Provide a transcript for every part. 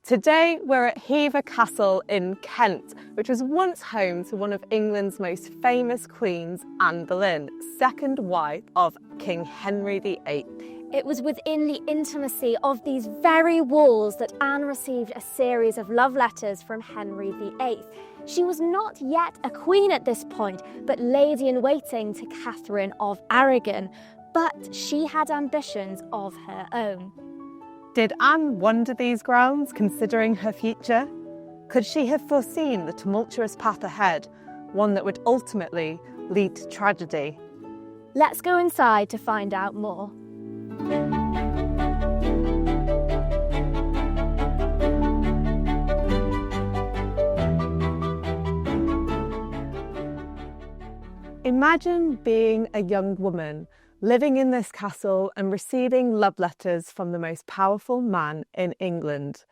Today we're at Hever Castle in Kent, which was once home to one of England's most famous queens, Anne Boleyn, second wife of King Henry VIII. It was within the intimacy of these very walls that Anne received a series of love letters from Henry VIII. She was not yet a queen at this point, but lady-in-waiting to Catherine of Aragon. But she had ambitions of her own. Did Anne wander these grounds, considering her future? Could she have foreseen the tumultuous path ahead, one that would ultimately lead to tragedy? Let's go inside to find out more. Imagine being a young woman living in this castle and receiving love letters from the most powerful man in England.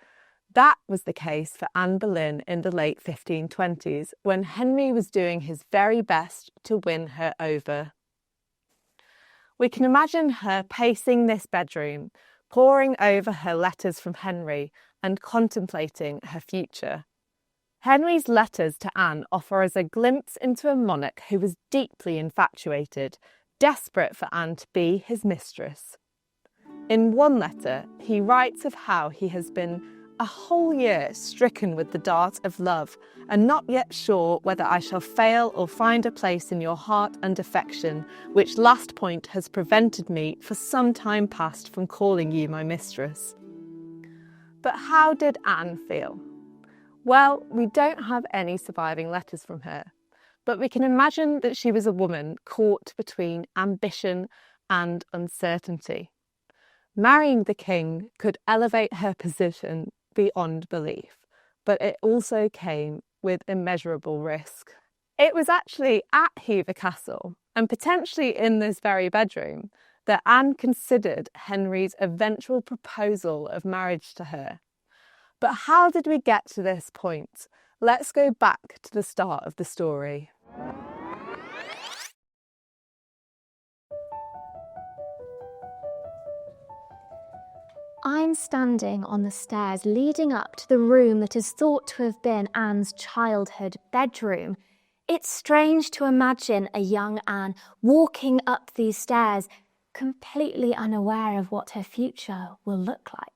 That was the case for Anne Boleyn in the late 1520s, when Henry was doing his very best to win her over. We can imagine her pacing this bedroom, poring over her letters from Henry and contemplating her future. Henry's letters to Anne offer us a glimpse into a monarch who was deeply infatuated, desperate for Anne to be his mistress. In one letter, he writes of how he has been a whole year stricken with the dart of love, and not yet sure whether I shall fail or find a place in your heart and affection, which last point has prevented me for some time past from calling you my mistress. But how did Anne feel? Well, we don't have any surviving letters from her, but we can imagine that she was a woman caught between ambition and uncertainty. Marrying the king could elevate her position beyond belief, but it also came with immeasurable risk. It was actually at Hever Castle, and potentially in this very bedroom, that Anne considered Henry's eventual proposal of marriage to her. But how did we get to this point? Let's go back to the start of the story. I'm standing on the stairs leading up to the room that is thought to have been Anne's childhood bedroom. It's strange to imagine a young Anne walking up these stairs, completely unaware of what her future will look like.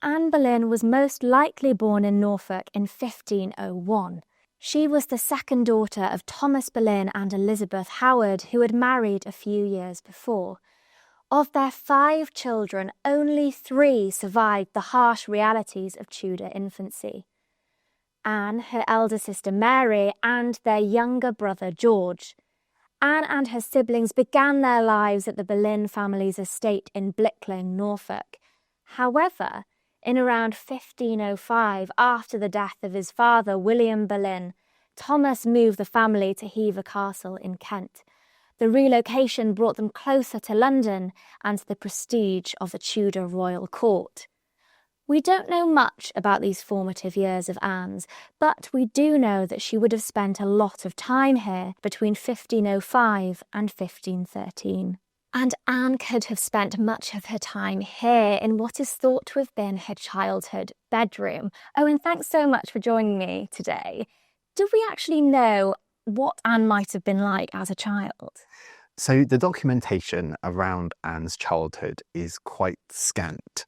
Anne Boleyn was most likely born in Norfolk in 1501. She was the second daughter of Thomas Boleyn and Elizabeth Howard, who had married a few years before. Of their 5 children, only 3 survived the harsh realities of Tudor infancy. Anne, her elder sister Mary, and their younger brother George. Anne and her siblings began their lives at the Boleyn family's estate in Blickling, Norfolk. However, in around 1505, after the death of his father, William Boleyn, Thomas moved the family to Hever Castle in Kent. The relocation brought them closer to London and the prestige of the Tudor royal court. We don't know much about these formative years of Anne's, but we do know that she would have spent a lot of time here between 1505 and 1513. And Anne could have spent much of her time here in what is thought to have been her childhood bedroom. Owen, thanks so much for joining me today. Do we actually know what Anne might have been like as a child? So the documentation around Anne's childhood is quite scant,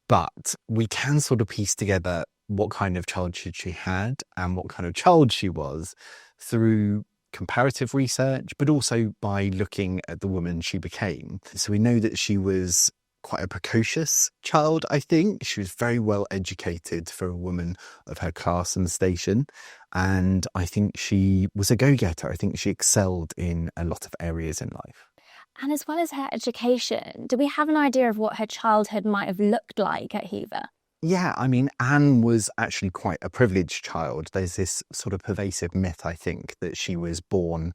but we can sort of piece together what kind of childhood she had and what kind of child she was through comparative research, but also by looking at the woman she became. So we know that she was quite a precocious child, I think. She was very well educated for a woman of her class and station. And I think she was a go-getter. I think she excelled in a lot of areas in life. And as well as her education, do we have an idea of what her childhood might have looked like at Hever? Yeah, I mean, Anne was actually quite a privileged child. There's this sort of pervasive myth, I think, that she was born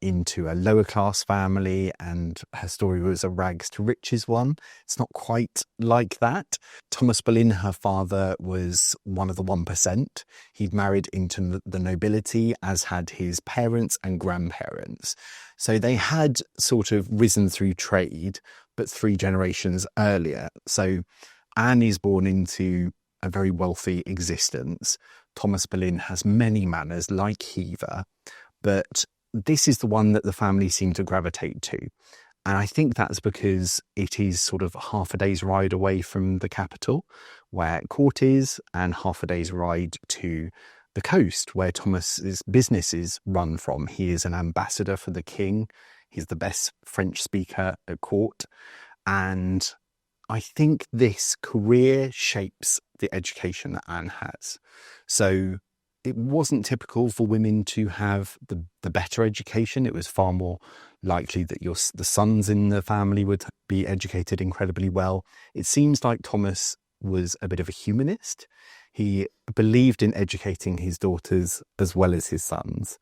into a lower class family and her story was a rags to riches one. It's not quite like that. Thomas Boleyn, her father, was one of the 1%. He'd married into the nobility, as had his parents and grandparents. So they had sort of risen through trade, but 3 generations earlier. So Anne is born into a very wealthy existence. Thomas Boleyn has many manors like Hever, but this is the one that the family seem to gravitate to. And I think that's because it is sort of half a day's ride away from the capital, where court is, and half a day's ride to the coast, where Thomas's business is run from. He is an ambassador for the king. He's the best French speaker at court. And I think this career shapes the education that Anne has. So it wasn't typical for women to have the better education. It was far more likely that the sons in the family would be educated incredibly well. It seems like Thomas was a bit of a humanist. He believed in educating his daughters as well as his sons.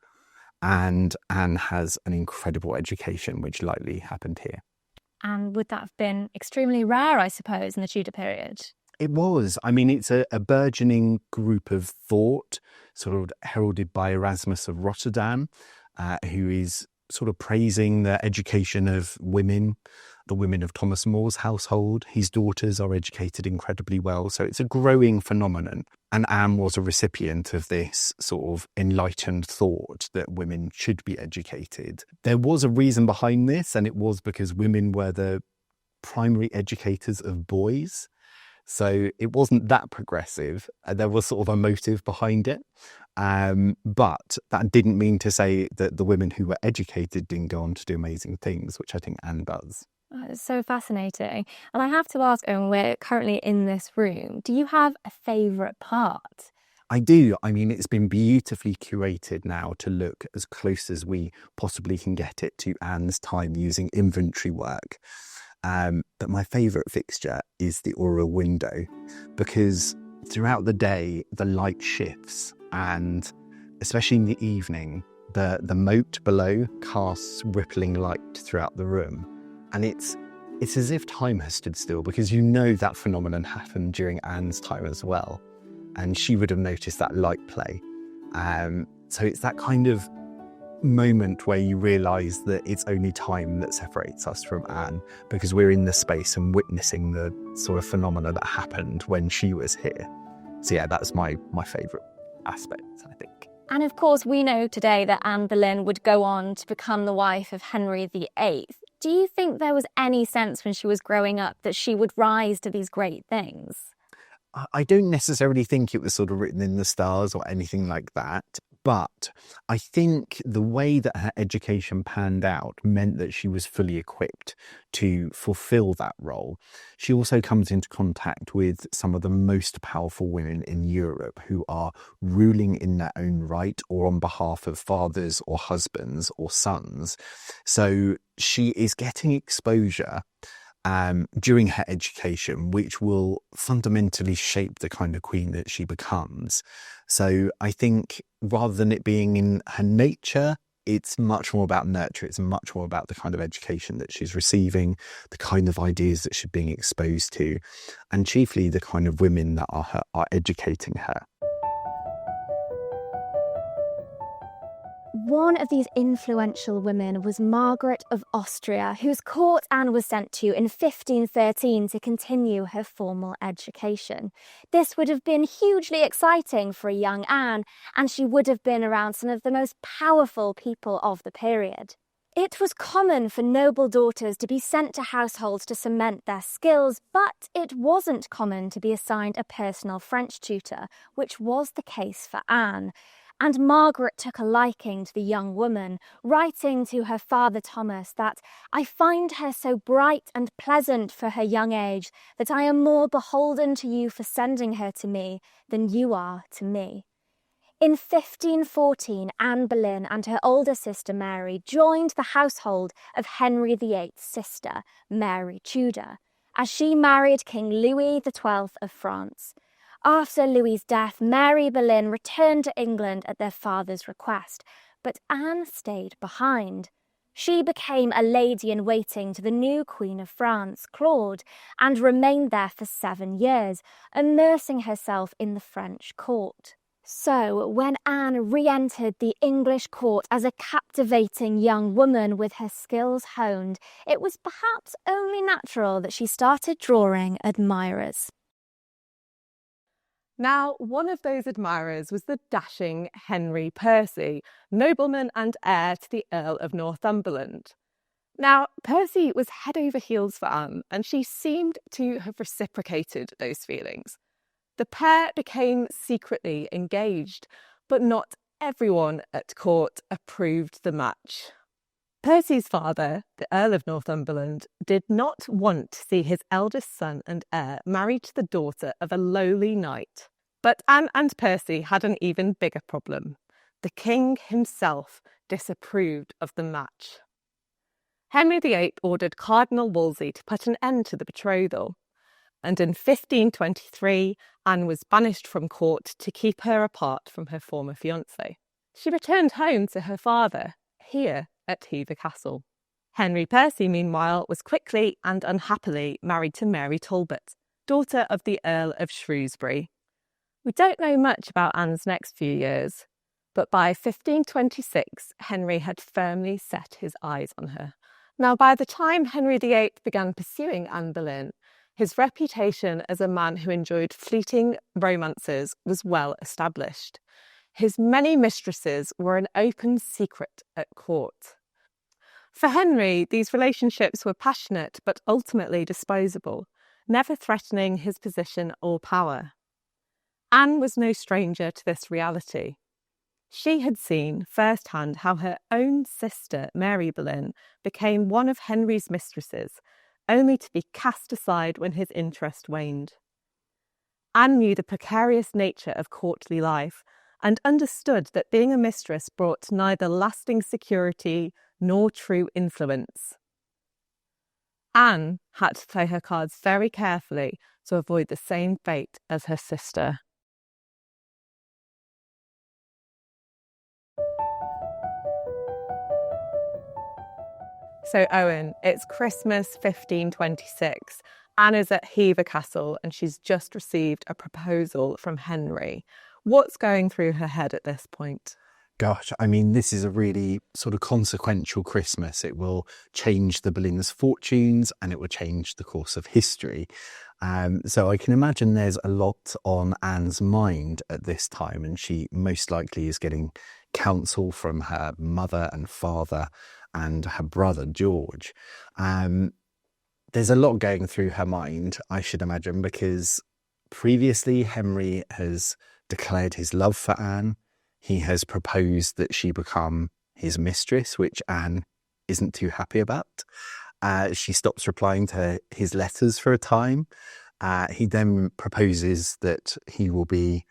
And Anne has an incredible education, which likely happened here. And would that have been extremely rare, I suppose, in the Tudor period? It was. I mean, it's a burgeoning group of thought, sort of heralded by Erasmus of Rotterdam, who is sort of praising the education of women, the women of Thomas More's household. His daughters are educated incredibly well. So it's a growing phenomenon. And Anne was a recipient of this sort of enlightened thought that women should be educated. There was a reason behind this, and it was because women were the primary educators of boys. So it wasn't that progressive. There was sort of a motive behind it. But that didn't mean to say that the women who were educated didn't go on to do amazing things, which I think Anne does. It's so fascinating. And I have to ask, Owen, we're currently in this room. Do you have a favourite part? I do. I mean, it's been beautifully curated now to look as close as we possibly can get it to Anne's time using inventory work. But my favourite fixture is the oriel window, because throughout the day the light shifts, and especially in the evening the moat below casts rippling light throughout the room, and it's as if time has stood still, because you know that phenomenon happened during Anne's time as well, and she would have noticed that light play. So it's that kind of moment where you realise that it's only time that separates us from Anne, because we're in the space and witnessing the sort of phenomena that happened when she was here. So yeah, that's my favourite aspect, I think. And of course, we know today that Anne Boleyn would go on to become the wife of Henry VIII. Do you think there was any sense when she was growing up that she would rise to these great things? I don't necessarily think it was sort of written in the stars or anything like that. But I think the way that her education panned out meant that she was fully equipped to fulfill that role. She also comes into contact with some of the most powerful women in Europe who are ruling in their own right or on behalf of fathers or husbands or sons. So she is getting exposure during her education, which will fundamentally shape the kind of queen that she becomes. So I think rather than it being in her nature, it's much more about nurture. It's much more about the kind of education that she's receiving, the kind of ideas that she's being exposed to, and chiefly the kind of women that are educating her. One of these influential women was Margaret of Austria, whose court Anne was sent to in 1513 to continue her formal education. This would have been hugely exciting for a young Anne, and she would have been around some of the most powerful people of the period. It was common for noble daughters to be sent to households to cement their skills, but it wasn't common to be assigned a personal French tutor, which was the case for Anne. And Margaret took a liking to the young woman, writing to her father Thomas that "I find her so bright and pleasant for her young age that I am more beholden to you for sending her to me than you are to me." In 1514, Anne Boleyn and her older sister Mary joined the household of Henry VIII's sister, Mary Tudor, as she married King Louis XII of France. After Louis's death, Mary Boleyn returned to England at their father's request, but Anne stayed behind. She became a lady-in-waiting to the new Queen of France, Claude, and remained there for 7 years, immersing herself in the French court. So, when Anne re-entered the English court as a captivating young woman with her skills honed, it was perhaps only natural that she started drawing admirers. Now, one of those admirers was the dashing Henry Percy, nobleman and heir to the Earl of Northumberland. Now, Percy was head over heels for Anne, and she seemed to have reciprocated those feelings. The pair became secretly engaged, but not everyone at court approved the match. Percy's father, the Earl of Northumberland, did not want to see his eldest son and heir married to the daughter of a lowly knight. But Anne and Percy had an even bigger problem. The king himself disapproved of the match. Henry VIII ordered Cardinal Wolsey to put an end to the betrothal, and in 1523, Anne was banished from court to keep her apart from her former fiancé. She returned home to her father, here at Hever Castle. Henry Percy, meanwhile, was quickly and unhappily married to Mary Talbot, daughter of the Earl of Shrewsbury. We don't know much about Anne's next few years, but by 1526, Henry had firmly set his eyes on her. Now, by the time Henry VIII began pursuing Anne Boleyn, his reputation as a man who enjoyed fleeting romances was well established. His many mistresses were an open secret at court. For Henry, these relationships were passionate but ultimately disposable, never threatening his position or power. Anne was no stranger to this reality. She had seen firsthand how her own sister, Mary Boleyn, became one of Henry's mistresses, only to be cast aside when his interest waned. Anne knew the precarious nature of courtly life and understood that being a mistress brought neither lasting security nor true influence. Anne had to play her cards very carefully to avoid the same fate as her sister. So, Owen, it's Christmas 1526. Anne is at Hever Castle and she's just received a proposal from Henry. What's going through her head at this point? Gosh, I mean, this is a really sort of consequential Christmas. It will change the Boleyns' fortunes and it will change the course of history. So I can imagine there's a lot on Anne's mind at this time, and she most likely is getting counsel from her mother and father and her brother George. There's a lot going through her mind, I should imagine, because previously Henry has declared his love for Anne. He has proposed that she become his mistress, which Anne isn't too happy about. She stops replying to his letters for a time. He then proposes that he will be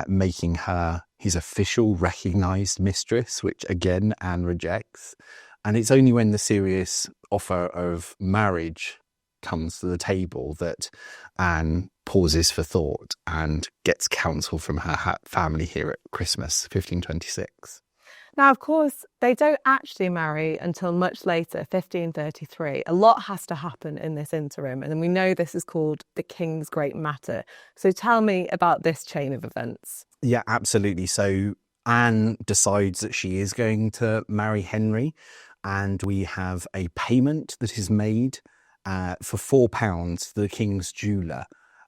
making her his official recognised mistress, which again Anne rejects. And it's only when the serious offer of marriage comes to the table that Anne pauses for thought and gets counsel from her family here at Christmas 1526. Now, of course, they don't actually marry until much later, 1533. A lot has to happen in this interim, and we know this is called the King's Great Matter. So tell me about this chain of events. Yeah, absolutely. So Anne decides that she is going to marry Henry, and we have a payment that is made for £4 to the King's jeweller.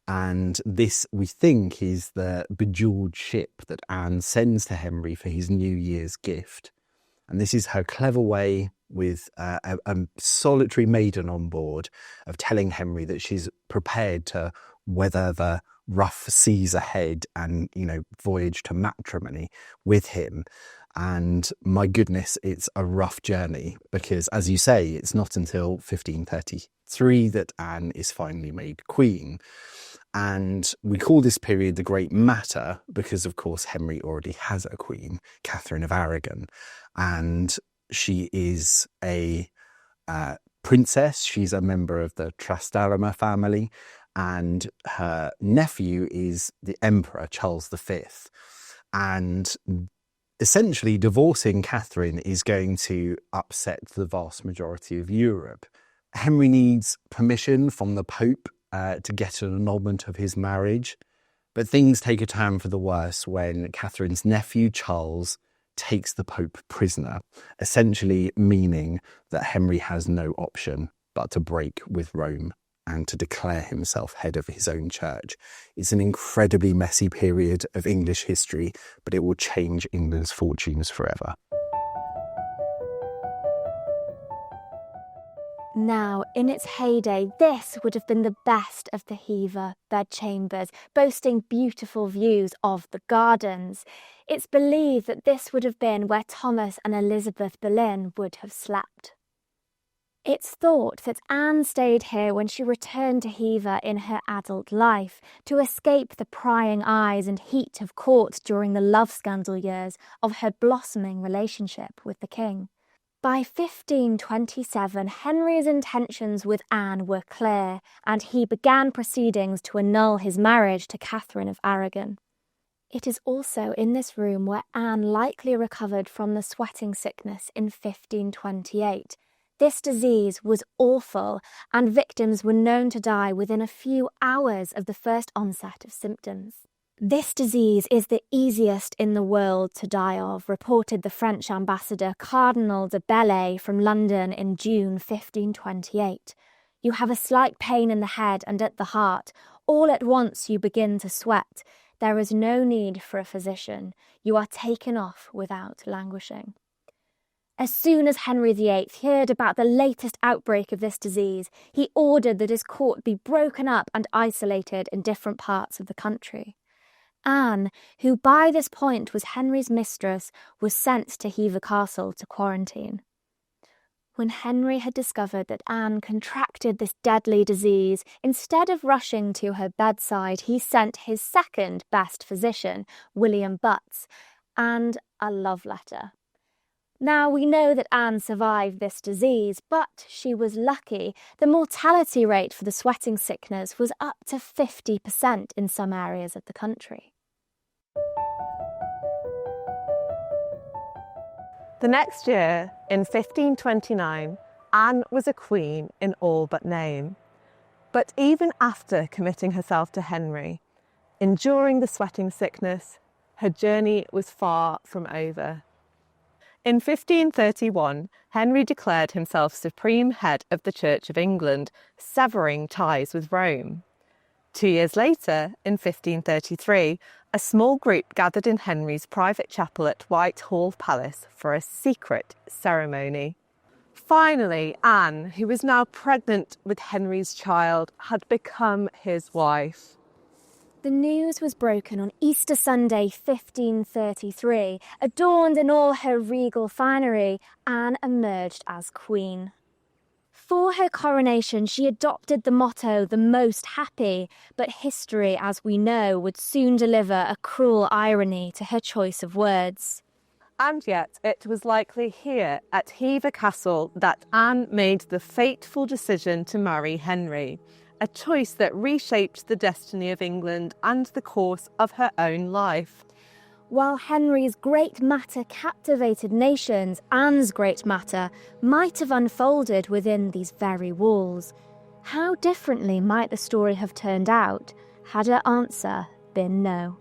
And this, we think, is the bejewelled ship that Anne sends to Henry for his New Year's gift. And this is her clever way, with a solitary maiden on board, of telling Henry that she's prepared to weather the rough seas ahead and, voyage to matrimony with him. And my goodness, it's a rough journey because, as you say, it's not until 1533 that Anne is finally made queen. And we call this period the Great Matter because, of course, Henry already has a queen, Catherine of Aragon. And she is a princess. She's a member of the Trastalama family. And her nephew is the Emperor, Charles V. And essentially, divorcing Catherine is going to upset the vast majority of Europe. Henry needs permission from the Pope to get an annulment of his marriage, but things take a turn for the worse when Catherine's nephew, Charles, takes the Pope prisoner, essentially meaning that Henry has no option but to break with Rome and to declare himself head of his own church. It's an incredibly messy period of English history, but it will change England's fortunes forever. Now, in its heyday, this would have been the best of the Hever bedchambers, boasting beautiful views of the gardens. It's believed that this would have been where Thomas and Elizabeth Boleyn would have slept. It's thought that Anne stayed here when she returned to Hever in her adult life to escape the prying eyes and heat of court during the love scandal years of her blossoming relationship with the king. By 1527, Henry's intentions with Anne were clear, and he began proceedings to annul his marriage to Catherine of Aragon. It is also in this room where Anne likely recovered from the sweating sickness in 1528. This disease was awful, and victims were known to die within a few hours of the first onset of symptoms. This disease is the easiest in the world to die of, reported the French ambassador Cardinal de Bellay from London in June 1528. You have a slight pain in the head and at the heart. All at once you begin to sweat. There is no need for a physician. You are taken off without languishing. As soon as Henry VIII heard about the latest outbreak of this disease, he ordered that his court be broken up and isolated in different parts of the country. Anne, who by this point was Henry's mistress, was sent to Hever Castle to quarantine. When Henry had discovered that Anne contracted this deadly disease, instead of rushing to her bedside, he sent his second best physician, William Butts, and a love letter. Now, we know that Anne survived this disease, but she was lucky. The mortality rate for the sweating sickness was up to 50% in some areas of the country. The next year, in 1529, Anne was a queen in all but name. But even after committing herself to Henry, enduring the sweating sickness, her journey was far from over. In 1531, Henry declared himself supreme head of the Church of England, severing ties with Rome. 2 years later, in 1533, a small group gathered in Henry's private chapel at Whitehall Palace for a secret ceremony. Finally, Anne, who was now pregnant with Henry's child, had become his wife. The news was broken on Easter Sunday 1533. Adorned in all her regal finery, Anne emerged as queen. For her coronation, she adopted the motto, "the most happy," but history, as we know, would soon deliver a cruel irony to her choice of words. And yet it was likely here at Hever Castle that Anne made the fateful decision to marry Henry, a choice that reshaped the destiny of England and the course of her own life. While Henry's great matter captivated nations, Anne's great matter might have unfolded within these very walls. How differently might the story have turned out had her answer been no?